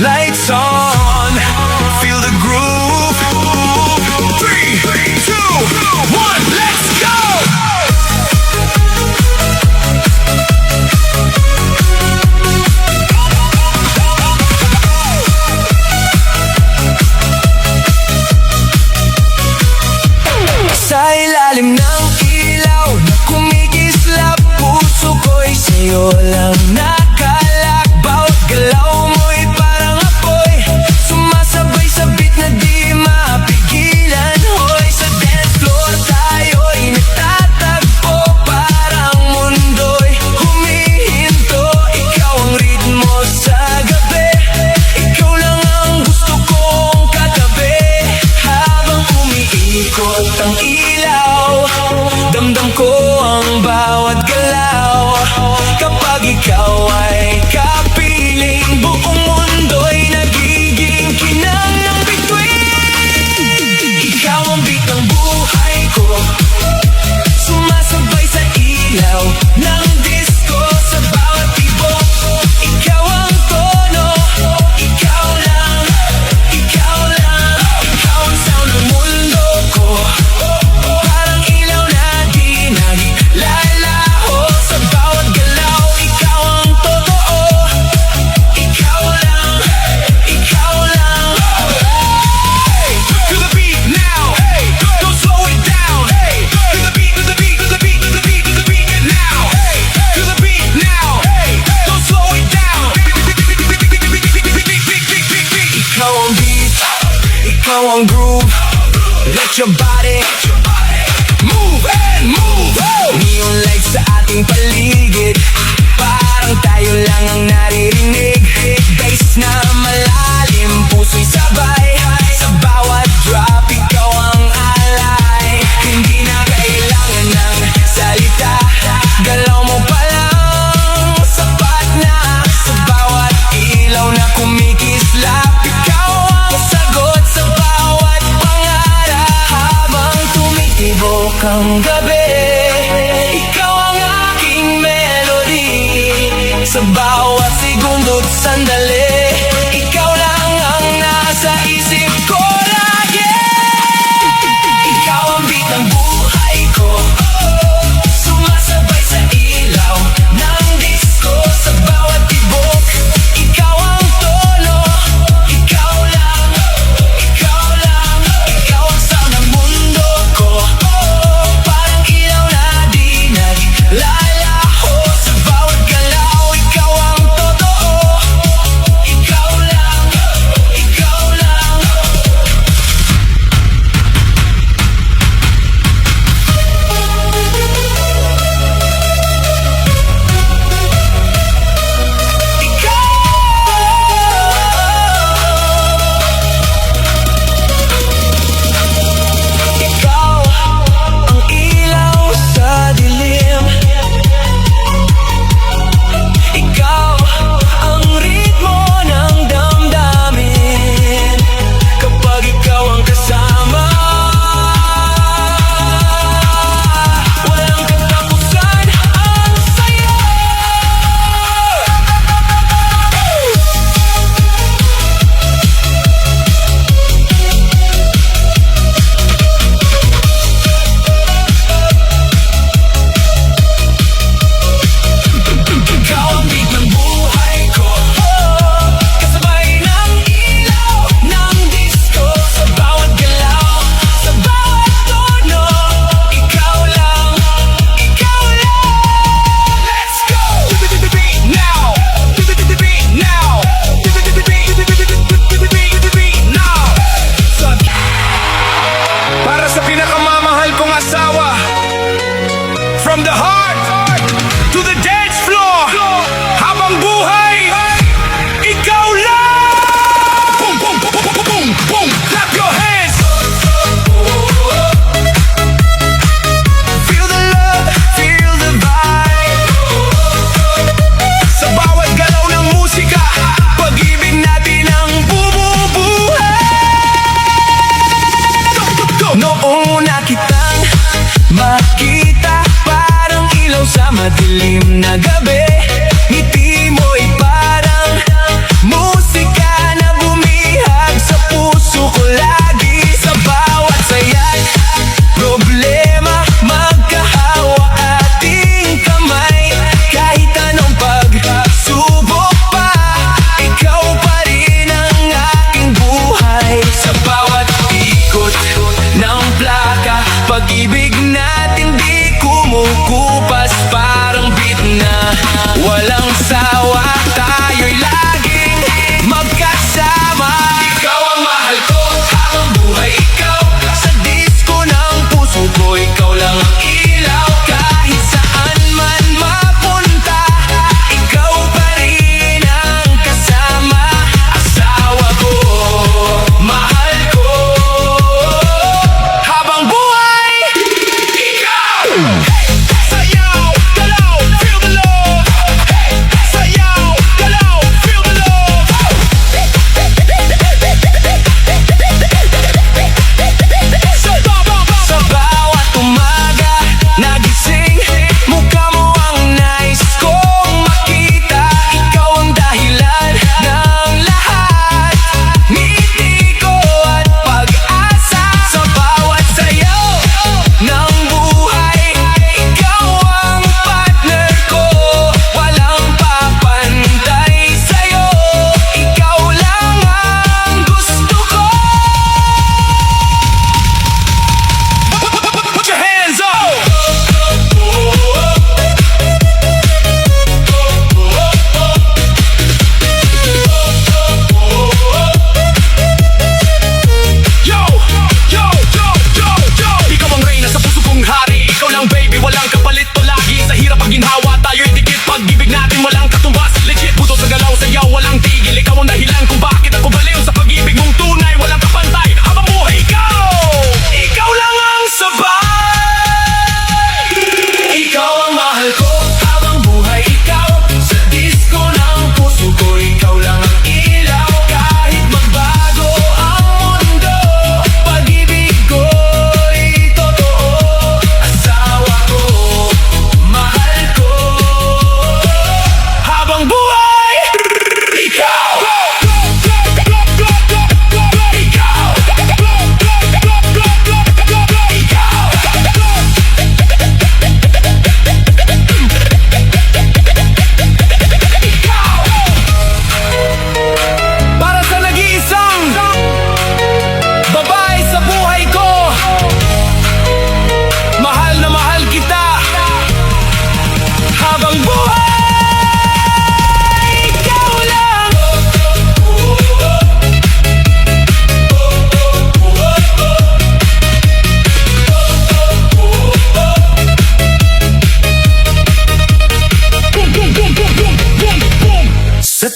Lights on, feel the groove. 3, 2, 1, let's go! Sa ilalim ng ilaw na kumikislap, puso ko'y sa'yo lang nakalakbaw. Galaw mo'y parang apoy, sumasabay sa beat na di mapigilan. Hoy, sa dance floor tayo'y nagtatagpo, parang mundo'y humihinto. Ikaw ang ritmo sa gabi, ikaw lang ang gusto kong katabi. Habang umiikot ang ilaw, damdam ko ang bawat galaw. Kapag ikaw ay kapiling, buong mundo'y nagiging kinang ng bituin. Ikaw ang beat ng buhay ko, sumasabay sa ilaw ng disco. Sa bawat tibok, ikaw ang tono. Ikaw lang, ikaw lang, ikaw ang sound ng mundo ko. Parang ilaw na di naglalaho. Sa bawat galaw, ikaw ang totoo. Ikaw lang, ikaw lang. Hey, to the beat now. Hey, don't slow it down. Hey, to the beat, to the beat, to the beat, to the beat, to the beat now. Hey, to the beat now. Hey, don't slow it down. Ikaw ang beat, ikaw ang groove. Let your body move and move. Neon lights sa ating paligid, parang tayo lang ang naririnig. Bass na malalim, puso'y sabay. Sa bawat drop, ikaw ang alay. Hindi na kailangan ng salita, galaw mo pa lang sapat na. Sa bawat ilaw na kumikislap, ikaw ang sagot sa bawat pangarap. Habang tumitibok ang gabi, ikaw ang aking melody. Sa bawat segundo't sandali, ikaw lang ang nasa isip ko lagi. Ikaw ang beat ng buhay ko, sumasabay sa ilaw ng disco. Sa bawat tibok, ikaw ang tono. Ikaw lang, ikaw lang, ikaw ang sound ng mundo ko. Parang ilaw na di naglalaho. Sa bawat galaw, ikaw ang totoo. Ikaw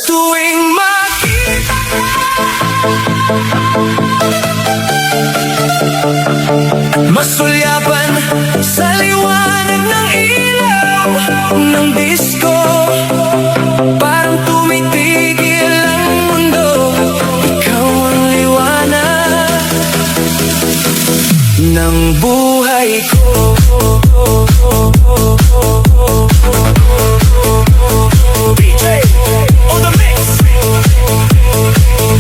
tuwing makita ka, masulyapan sa liwanag ng ilaw ng disco, parang tumitigil ang mundo. Ikaw ang liwanag ng buhay ko. DJ on the mix,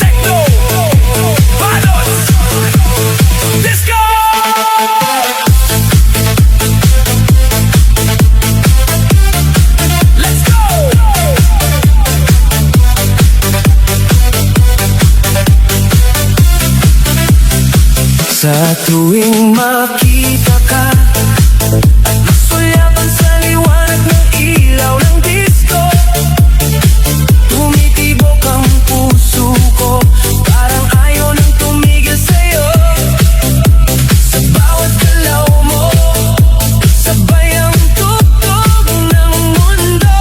techno, balos, disco. Let's go. Sa tuwing makita ka, masulyapan sa liwanag ng ilaw ng disco, tumitibok ang puso ko, parang ayaw nang tumigil sa'yo. Sa bawat galaw mo, sabay ang tugtog ng mundo.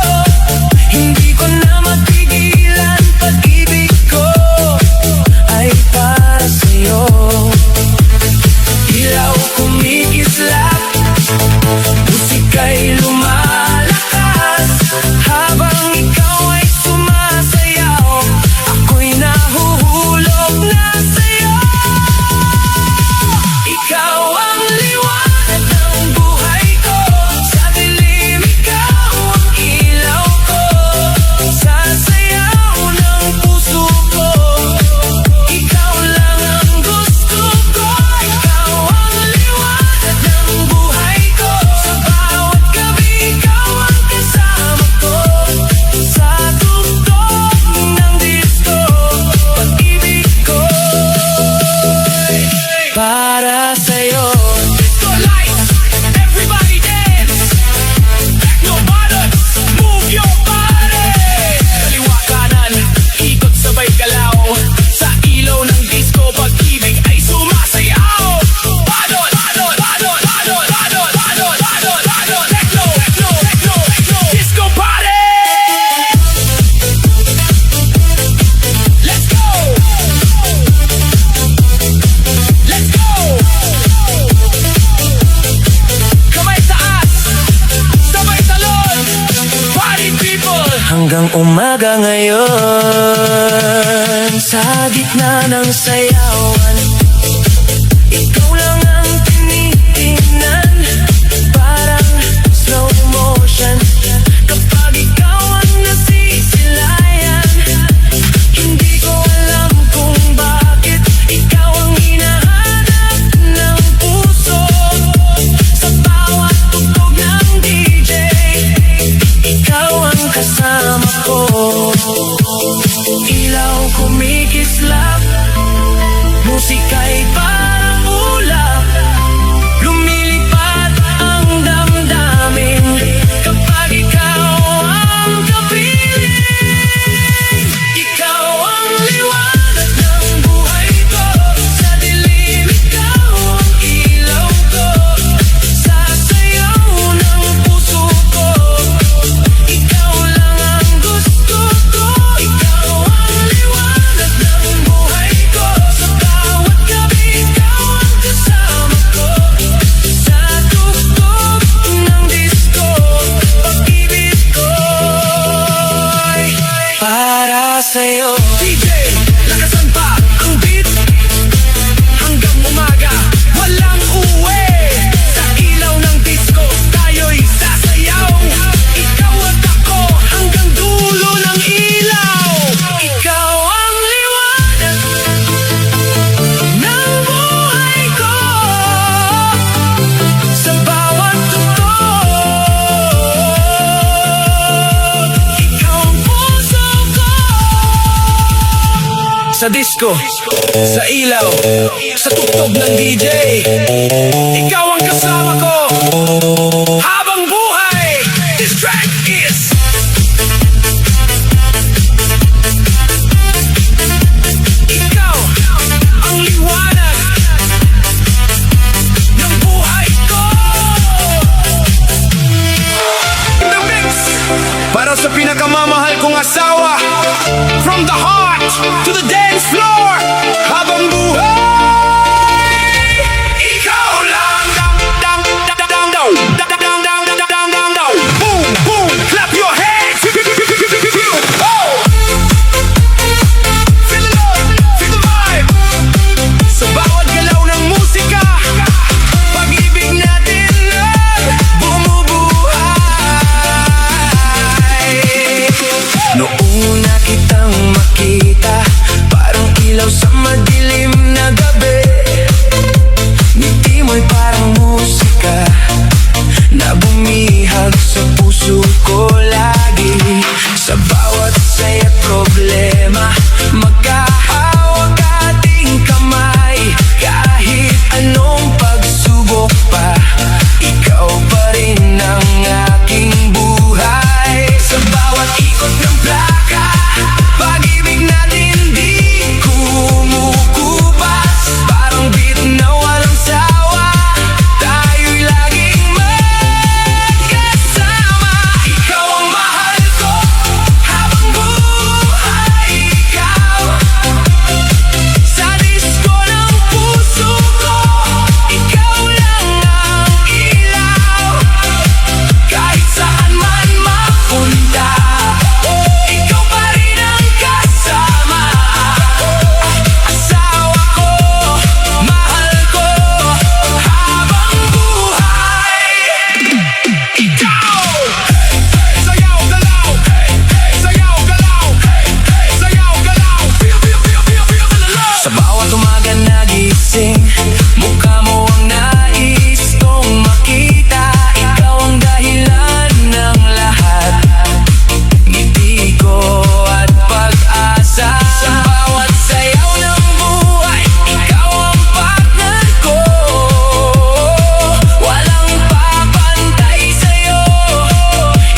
Hindi ko na matigilan, pag-ibig ko ay para sa'yo. Ilaw kumikislap, musika'y lumalakas, habang ikaw ay sumasayaw, ako'y nahuhulog na sa'yo. Ikaw ang liwanag ng buhay ko, sa dilim ikaw ang ilaw ko, sasayaw ng puso ko, ikaw lang ang gusto ko. Ikaw ang liwanag ng buhay ko, sa bawat gabi ikaw ang kasama ko, sa tugtog ng disco, pag-ibig ko'y para sa'yo. Disco lights, everybody dance. Techno balos, move your body. Kaliwa kanan, ikot sabay galaw, sa ilaw ng disco, pag-ibig ay sumasayaw. Balos, balos, balos, balos, balos, balos, balos, balos. Techno, techno, techno, techno, disco party. Let's go. Let's go. Kamay taas, sabay talon, party people. Hanggang umaga ngayon, sa gitna ng sayawan, ikaw lang ang tinitingnan, parang slow motion. Kapag ikaw ang nasisilayan, hindi ko alam kung bakit ikaw ang hinahanap ng puso. Sa bawat tugtog ng DJ, ikaw ang kasama ko. Ilaw kumikislap, musika'y parang ulap, lumilipad ang damdamin kapag ikaw ang kapiling. Ikaw ang liwanag ng buhay ko, sa dilim ikaw ang ilaw ko, sasayaw ng puso ko, ikaw lang ang gusto ko. Ikaw ang liwanag ng buhay ko, sa bawat gabi ikaw ang kasama ko, sa tugtog ng disco, pag-ibig ko'y para sa'yo. DJ, lakasan pa ang beat, hanggang umaga walang uwi. Sa ilaw ng disco tayo'y sasayaw, ikaw at ako hanggang dulo ng ilaw. Ikaw ang liwanag ng buhay ko, sa bawat tugtog, ikaw ang puso ko. Sa disco, sa ilaw, sa tugtog ng DJ, ikaw ang kasama ko habang buhay. This track is ikaw ang liwanag ng buhay ko. In the mix, para sa pinakamamahal kong asawa, From the heart to the dance floor, habang buhay, ikaw lang. Dang, dang, dang, dang, dang, dang, dang, dang, dang, dang, dang, dang. Boom, boom, clap your hands. Oh! Feel the love, feel the vibe. Sa bawat galaw ng musika, pag-ibig natin lang bumubuhay. Noong una kitang makita, parang ilaw sa madilim na gabi. Ngiti mo'y parang musika na bumihag sa puso ko lagi. Sa bawat saya at problema, magkahawak ating kamay. Kahit anong pagsubok pa, ikaw pa rin ang aking buhay. Sa bawat ikot ng plaka, pag-ibig natin di kumukupas. Parang beat na walang sawa, tayo'y laging magkasama. Ikaw ang mahal ko, habang buhay ikaw. Sa disko ng puso ko, ikaw lang ang ilaw. Kahit saan man mapunta, ikaw pa rin ang kasama. Asawa ko, mahal ko, habang buhay ikaw. Sayaw, galaw, sayaw, galaw, sayaw, galaw. Feel, feel, feel, feel, feel the love. Sa bawat umaga nagising, mukha mo ang nais kong makita. Ikaw ang dahilan ng lahat, ngiti ko at pag-asa. Sa bawat sayaw ng buhay, ikaw ang partner ko. Walang papantay sa'yo,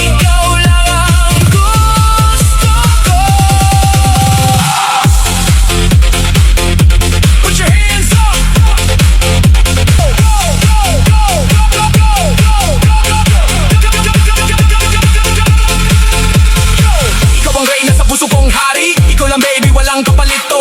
ikaw lang ang gusto ko. Put your hands up. Go, go, go, go, go, go, go, go. Ikaw ang reyna sa puso kong hari, ikaw lang baby, walang kapalit to.